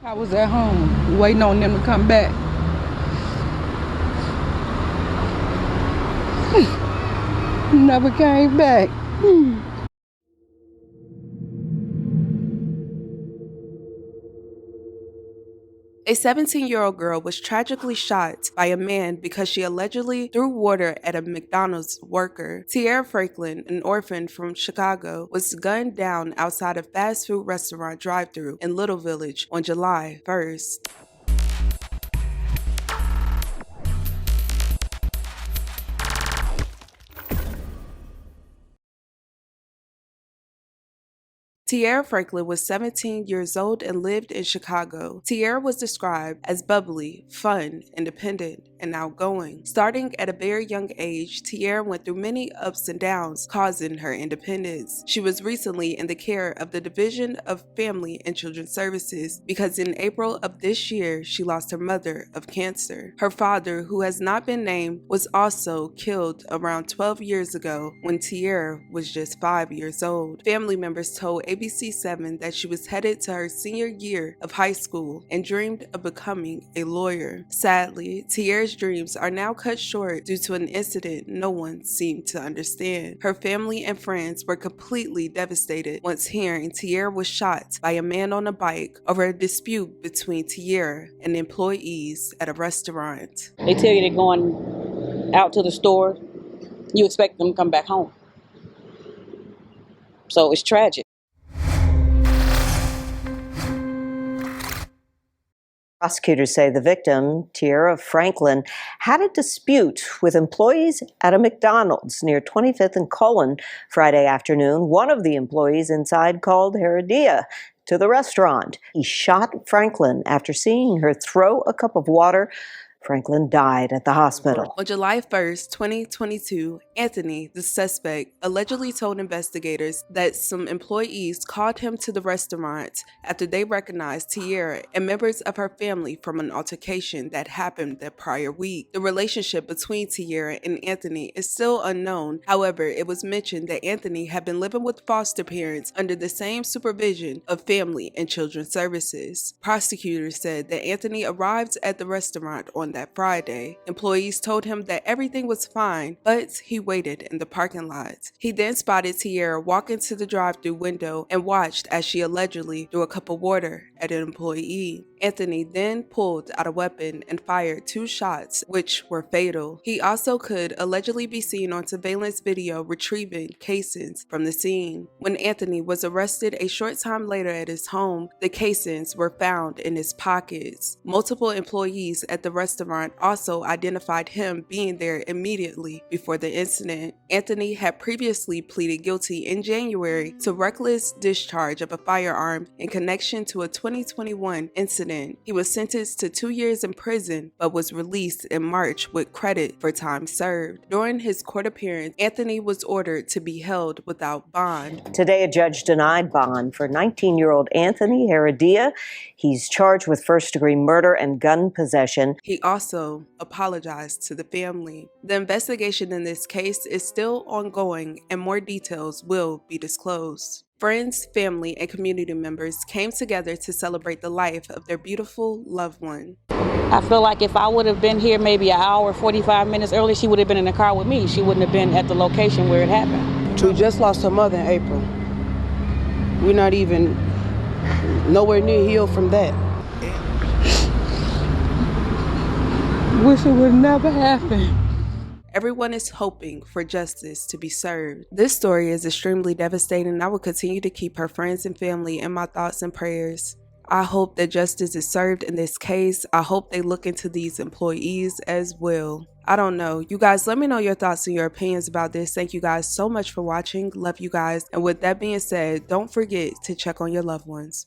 I was at home waiting on them to come back. Never came back. A 17-year-old girl was tragically shot by a man because she allegedly threw water at a McDonald's worker. Tierra Franklin, an orphan from Chicago, was gunned down outside a fast food restaurant drive-thru in Little Village on July 1st. Tierra Franklin was 17 years old and lived in Chicago. Tierra was described as bubbly, fun, independent, and outgoing. Starting at a very young age, Tierra went through many ups and downs, causing her independence. She was recently in the care of the Division of Family and Children's Services because in April of this year, she lost her mother of cancer. Her father, who has not been named, was also killed around 12 years ago when Tierra was just 5 years old. Family members told ABC7 that she was headed to her senior year of high school and dreamed of becoming a lawyer. Sadly, Tierra's dreams are now cut short due to an incident no one seemed to understand. Her family and friends were completely devastated once hearing Tierra was shot by a man on a bike over a dispute between Tierra and employees at a restaurant. They tell you they're going out to the store, you expect them to come back home. So it's tragic. Prosecutors say the victim, Tierra Franklin, had a dispute with employees at a McDonald's near 25th and Cullen Friday afternoon. One of the employees inside called Heredia to the restaurant. He shot Franklin after seeing her throw a cup of water. Franklin died at the hospital. On July 1st, 2022, Anthony, the suspect, allegedly told investigators that some employees called him to the restaurant after they recognized Tierra and members of her family from an altercation that happened that prior week. The relationship between Tierra and Anthony is still unknown. However, it was mentioned that Anthony had been living with foster parents under the same supervision of Family and Children's Services. Prosecutors said that Anthony arrived at the restaurant on that Friday. Employees told him that everything was fine, but he waited in the parking lot. He then spotted Tierra walk into the drive-thru window and watched as she allegedly threw a cup of water at an employee. Anthony then pulled out a weapon and fired 2 shots, which were fatal. He also could allegedly be seen on surveillance video retrieving casings from the scene. When Anthony was arrested a short time later at his home, the casings were found in his pockets. Multiple employees at the restaurant also identified him being there immediately before the incident. Anthony had previously pleaded guilty in January to reckless discharge of a firearm in connection to a 2021 incident. He was sentenced to 2 years in prison but was released in March with credit for time served. During his court appearance, Anthony was ordered to be held without bond. Today, a judge denied bond for 19-year-old Anthony Heredia. He's charged with first-degree murder and gun possession. He also apologized to the family. The investigation in this case is still ongoing and more details will be disclosed. Friends, family, and community members came together to celebrate the life of their beautiful loved one. I feel like if I would have been here maybe an hour, 45 minutes early, she would have been in the car with me. She wouldn't have been at the location where it happened. We just lost her mother in April. We're not even nowhere near healed from that. Wish it would never happen. Everyone is hoping for justice to be served. This story is extremely devastating, and I will continue to keep her friends and family in my thoughts and prayers. I hope that justice is served in this case. I hope they look into these employees as well. I don't know. You guys, let me know your thoughts and your opinions about this. Thank you guys so much for watching. Love you guys. And with that being said, don't forget to check on your loved ones.